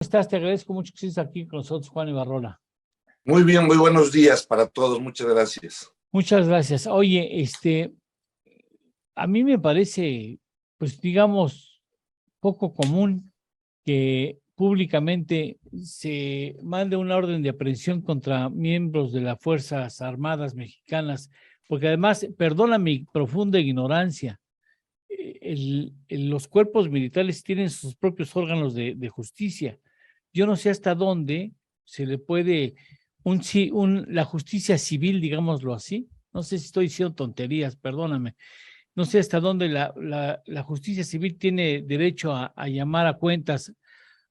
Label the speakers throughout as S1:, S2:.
S1: Estás? Te agradezco mucho que estés aquí con nosotros, Juan Ibarrola.
S2: Muy bien, muy buenos días para todos, muchas gracias.
S1: Muchas gracias. Oye, a mí me parece, pues digamos, poco común que públicamente se mande una orden de aprehensión contra miembros de las Fuerzas Armadas mexicanas, porque además, perdona mi profunda ignorancia, los cuerpos militares tienen sus propios órganos de justicia. Yo no sé hasta dónde se le puede, la justicia civil, digámoslo así, no sé si estoy diciendo tonterías, perdóname, no sé hasta dónde la justicia civil tiene derecho a llamar a cuentas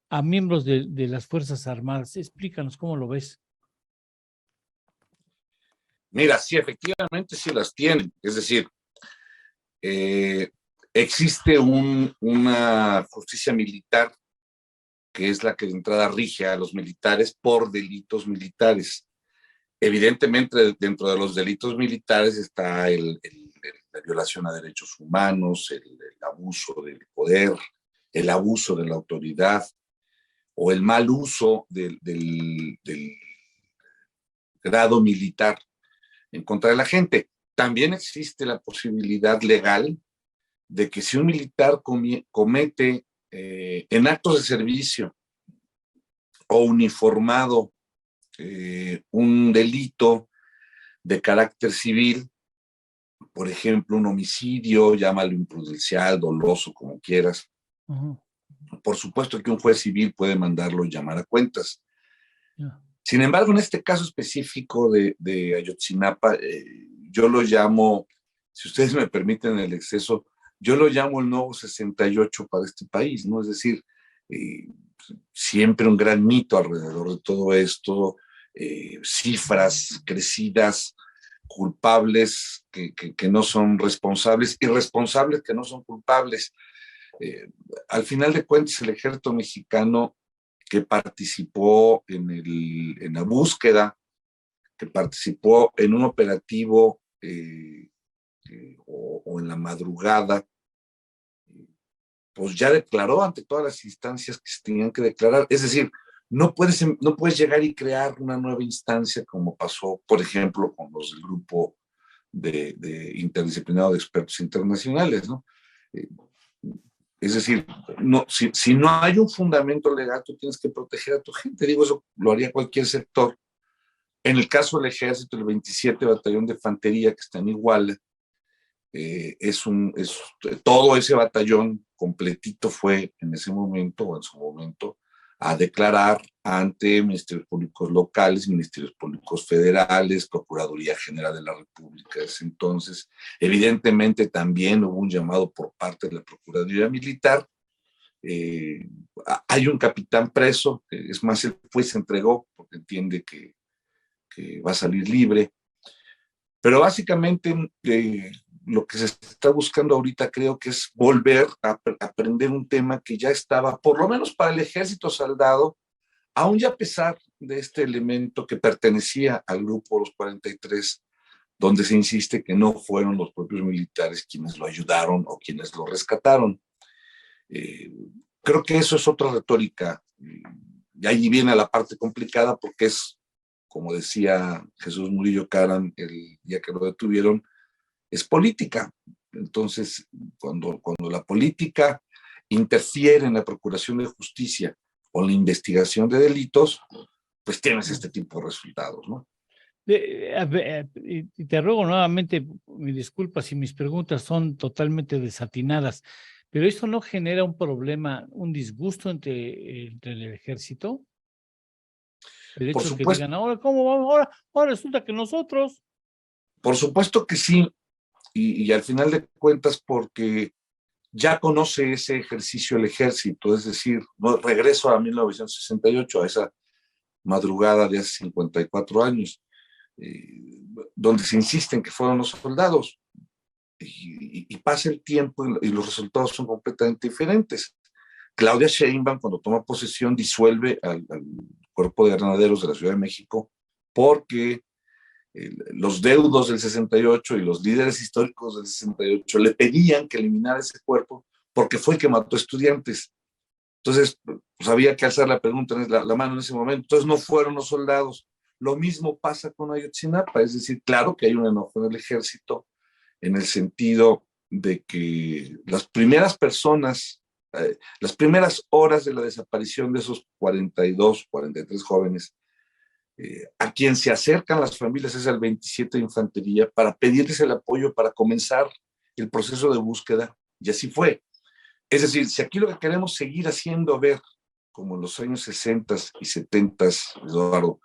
S1: a miembros de las Fuerzas Armadas. Explícanos cómo lo ves.
S2: Mira, sí, efectivamente sí las tienen. Es decir, existe una justicia militar que es la que de entrada rige a los militares por delitos militares. Evidentemente, dentro de los delitos militares está la violación a derechos humanos, el abuso del poder, el abuso de la autoridad o el mal uso del grado militar en contra de la gente. También existe la posibilidad legal de que si un militar comete en actos de servicio o uniformado un delito de carácter civil, por ejemplo, un homicidio, llámalo imprudencial, doloso, como quieras. Uh-huh. Por supuesto que un juez civil puede mandarlo llamar a cuentas. Yeah. Sin embargo, en este caso específico de Ayotzinapa, yo lo llamo, si ustedes me permiten el exceso, yo lo llamo el nuevo 68 para este país, ¿no? Es decir, siempre un gran mito alrededor de todo esto, cifras crecidas, culpables que no son responsables, irresponsables que no son culpables. Al final de cuentas, el ejército mexicano que participó en la búsqueda, que participó en un operativo o en la madrugada, pues ya declaró ante todas las instancias que se tenían que declarar. Es decir, no puedes llegar y crear una nueva instancia como pasó, por ejemplo, con los del grupo de interdisciplinado de expertos internacionales, ¿no? Es decir, no, si no hay un fundamento legal, tú tienes que proteger a tu gente. Digo, eso lo haría cualquier sector. En el caso del ejército, el 27 Batallón de Infantería, que está en Iguala, todo ese batallón completito fue en ese momento o en su momento a declarar ante ministerios públicos locales, ministerios públicos federales, Procuraduría General de la República de ese entonces. Evidentemente también hubo un llamado por parte de la Procuraduría Militar. Hay un capitán preso, es más, el juez se entregó porque entiende que va a salir libre. Pero básicamente lo que se está buscando ahorita creo que es volver a aprender un tema que ya estaba, por lo menos para el ejército soldado, aún ya a pesar de este elemento que pertenecía al grupo Los 43, donde se insiste que no fueron los propios militares quienes lo ayudaron o quienes lo rescataron. Creo que eso es otra retórica. Y ahí viene la parte complicada porque es, como decía Jesús Murillo Caram el día que lo detuvieron, es política. Entonces, cuando la política interfiere en la procuración de justicia o la investigación de delitos, pues tienes este tipo de resultados, ¿no?
S1: Y te ruego nuevamente, mi disculpa si mis preguntas son totalmente desatinadas, pero ¿esto no genera un problema, un disgusto entre el ejército? El hecho de que digan, ahora, ¿cómo vamos? Ahora resulta que nosotros.
S2: Por supuesto que sí, y al final de cuentas porque ya conoce ese ejercicio el ejército, es decir, no, regreso a 1968, a esa madrugada de hace 54 años, donde se insiste en que fueron los soldados, y pasa el tiempo y los resultados son completamente diferentes. Claudia Sheinbaum, cuando toma posesión, disuelve al cuerpo de granaderos de la Ciudad de México porque los deudos del 68 y los líderes históricos del 68 le pedían que eliminara ese cuerpo porque fue el que mató estudiantes. Entonces, pues había que alzar la mano en ese momento. Entonces no fueron los soldados. Lo mismo pasa con Ayotzinapa, es decir, claro que hay un enojo en el ejército en el sentido de que las primeras personas, las primeras horas de la desaparición de esos 42, 43 jóvenes, a quien se acercan las familias es al 27 de Infantería para pedirles el apoyo para comenzar el proceso de búsqueda, y así fue. Es decir, si aquí lo que queremos seguir haciendo ver, como en los años 60 y 70, Eduardo,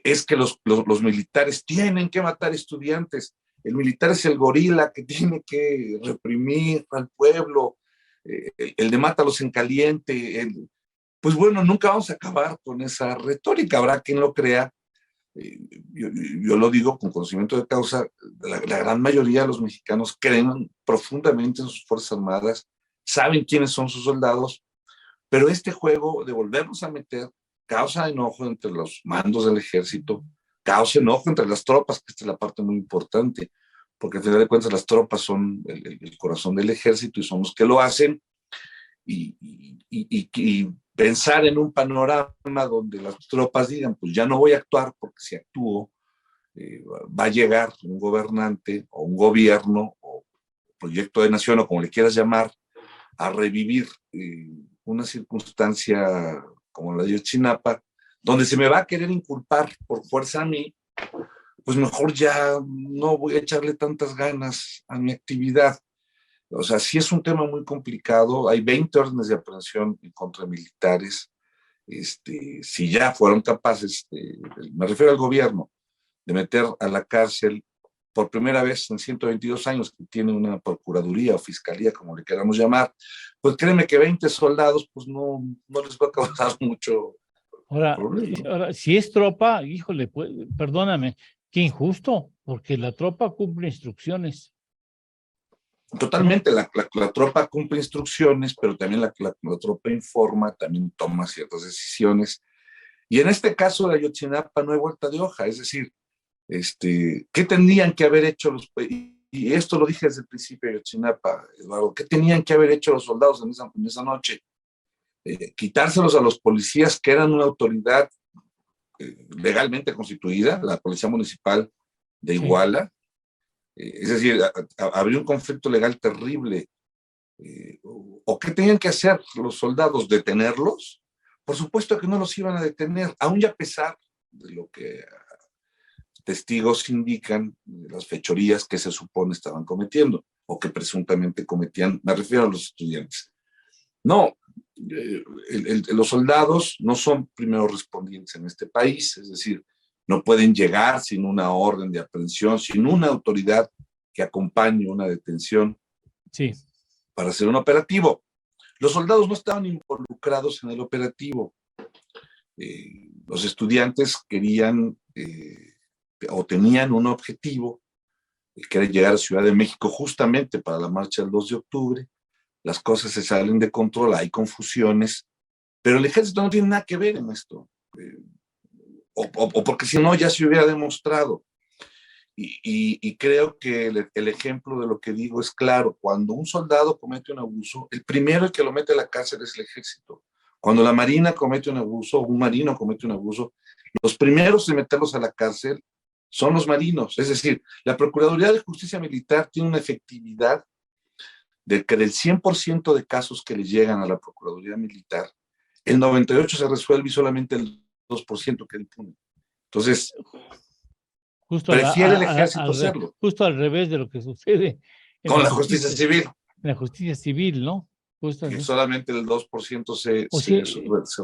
S2: es que los militares tienen que matar estudiantes. El militar es el gorila que tiene que reprimir al pueblo, el de mátalos en caliente. Pues bueno, nunca vamos a acabar con esa retórica. Habrá quien lo crea. Yo lo digo con conocimiento de causa, la gran mayoría de los mexicanos creen profundamente en sus Fuerzas Armadas, saben quiénes son sus soldados, pero este juego de volvernos a meter causa enojo entre los mandos del ejército, causa enojo entre las tropas, que esta es la parte muy importante, porque al final de cuentas las tropas son el corazón del ejército y son los que lo hacen, y pensar en un panorama donde las tropas digan, pues ya no voy a actuar porque si actúo va a llegar un gobernante o un gobierno o proyecto de nación o como le quieras llamar, a revivir una circunstancia como la de Ayotzinapa, donde se me va a querer inculpar por fuerza a mí, pues mejor ya no voy a echarle tantas ganas a mi actividad. O sea, sí es un tema muy complicado, hay 20 órdenes de aprehensión en contra de militares, si ya fueron capaces, me refiero al gobierno, de meter a la cárcel por primera vez en 122 años que tiene una procuraduría o fiscalía, como le queramos llamar, pues créeme que 20 soldados, pues no les va a causar mucho problema.
S1: Ahora, si es tropa, híjole, pues, perdóname, qué injusto, porque la tropa cumple instrucciones.
S2: Totalmente, la tropa cumple instrucciones, pero también la tropa informa, también toma ciertas decisiones. Y en este caso de Ayotzinapa no hay vuelta de hoja, es decir, ¿qué tendrían que haber hecho y esto lo dije desde el principio de Ayotzinapa, Eduardo, ¿qué tenían que haber hecho los soldados en esa noche? Quitárselos a los policías que eran una autoridad legalmente constituida, la Policía Municipal de Iguala, sí. Es decir, habría un conflicto legal terrible. ¿O qué tenían que hacer los soldados? ¿Detenerlos? Por supuesto que no los iban a detener, aún a pesar de lo que testigos indican, las fechorías que se supone estaban cometiendo o que presuntamente cometían, me refiero a los estudiantes. No, los soldados no son primeros respondientes en este país, es decir, no pueden llegar sin una orden de aprehensión, sin una autoridad que acompañe una detención,
S1: sí,
S2: para hacer un operativo. Los soldados no estaban involucrados en el operativo. Los estudiantes querían o tenían un objetivo, que era llegar a Ciudad de México justamente para la marcha del 2 de octubre. Las cosas se salen de control, hay confusiones, pero el ejército no tiene nada que ver en esto. O porque si no ya se hubiera demostrado. Y creo que el ejemplo de lo que digo es claro. Cuando un soldado comete un abuso, el primero que lo mete a la cárcel es el ejército. Cuando la marina comete un abuso, un marino comete un abuso, los primeros en meterlos a la cárcel son los marinos. Es decir, la Procuraduría de Justicia Militar tiene una efectividad de que del 100% de casos que le llegan a la Procuraduría Militar, el 98% se resuelve y solamente el 2% queda impune. Entonces,
S1: justo
S2: prefiere el ejército hacerlo.
S1: Justo al revés de lo que sucede
S2: con la justicia civil.
S1: En la justicia civil, ¿no? Justo
S2: que solamente el 2% se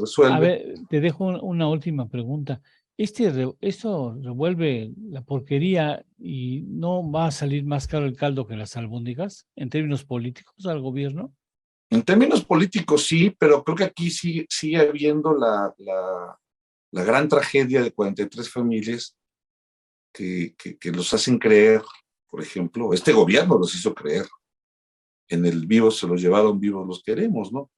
S2: resuelve.
S1: A ver, te dejo una última pregunta. ¿Esto revuelve la porquería y no va a salir más caro el caldo que las albóndigas en términos políticos al gobierno?
S2: En términos políticos sí, pero creo que aquí sigue habiendo la gran tragedia de 43 familias que los hacen creer, por ejemplo, este gobierno los hizo creer, en el vivos se los llevaron, vivos los queremos, ¿no?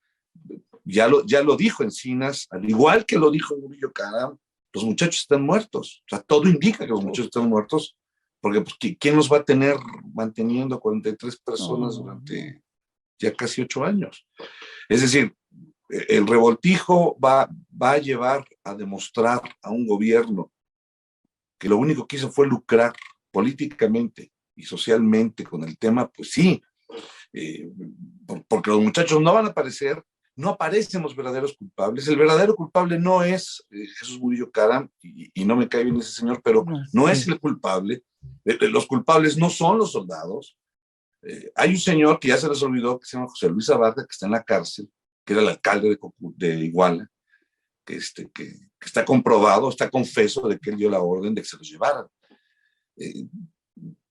S2: Ya lo dijo Encinas, al igual que lo dijo Murillo Karam, los muchachos están muertos. O sea, todo indica que los muchachos están muertos, porque pues, ¿quién los va a tener manteniendo 43 personas durante ya casi 8 años? Es decir, El revoltijo va a llevar a demostrar a un gobierno que lo único que hizo fue lucrar políticamente y socialmente con el tema, pues sí, porque los muchachos no van a aparecer, no aparecen los verdaderos culpables. El verdadero culpable no es Jesús Murillo Caram, y no me cae bien ese señor, pero no
S1: sí.
S2: es el culpable. Los culpables no son los soldados. Hay un señor que ya se les olvidó, que se llama José Luis Abarca, que está en la cárcel, que era el alcalde de Iguala, que está comprobado, está confeso de que él dio la orden de que se los llevaran.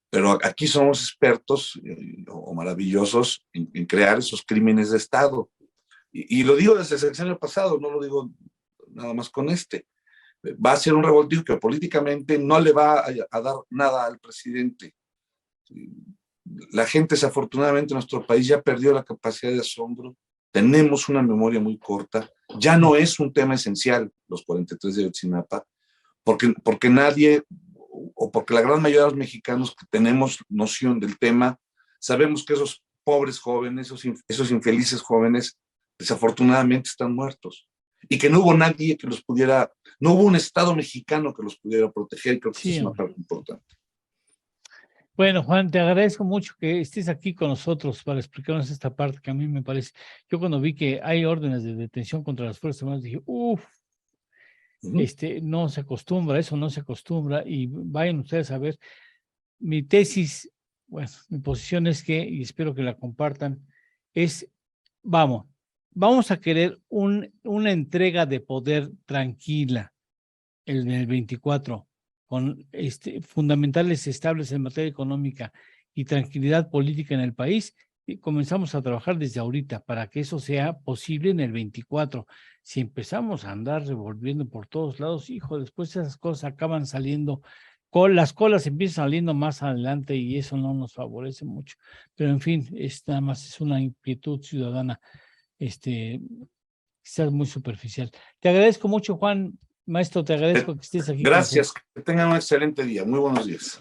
S2: Pero aquí somos expertos o maravillosos en crear esos crímenes de Estado. Y lo digo desde el sexenio pasado, no lo digo nada más con este. Va a ser un revoltijo que políticamente no le va a dar nada al presidente. La gente, desafortunadamente, en nuestro país ya perdió la capacidad de asombro. Tenemos una memoria muy corta. Ya no es un tema esencial los 43 de Ayotzinapa, porque nadie, o porque la gran mayoría de los mexicanos que tenemos noción del tema, sabemos que esos pobres jóvenes, esos infelices jóvenes, desafortunadamente están muertos. Y que no hubo nadie que los pudiera, no hubo un Estado mexicano que los pudiera proteger, y creo que sí, eso es una parte importante.
S1: Bueno, Juan, te agradezco mucho que estés aquí con nosotros para explicarnos esta parte que a mí me parece. Yo cuando vi que hay órdenes de detención contra las Fuerzas Armadas, dije, no se acostumbra, eso no se acostumbra, y vayan ustedes a ver. Mi tesis, bueno, mi posición es que, y espero que la compartan, es, vamos a querer una entrega de poder tranquila en el 24, con fundamentales estables en materia económica y tranquilidad política en el país, y comenzamos a trabajar desde ahorita para que eso sea posible en el 24. Si empezamos a andar revolviendo por todos lados, hijo, después esas cosas acaban saliendo, las colas empiezan saliendo más adelante y eso no nos favorece mucho. Pero en fin, nada más es una inquietud ciudadana, quizás muy superficial. Te agradezco mucho, Juan. Maestro, te agradezco que estés aquí.
S2: Gracias, que tengan un excelente día. Muy buenos días.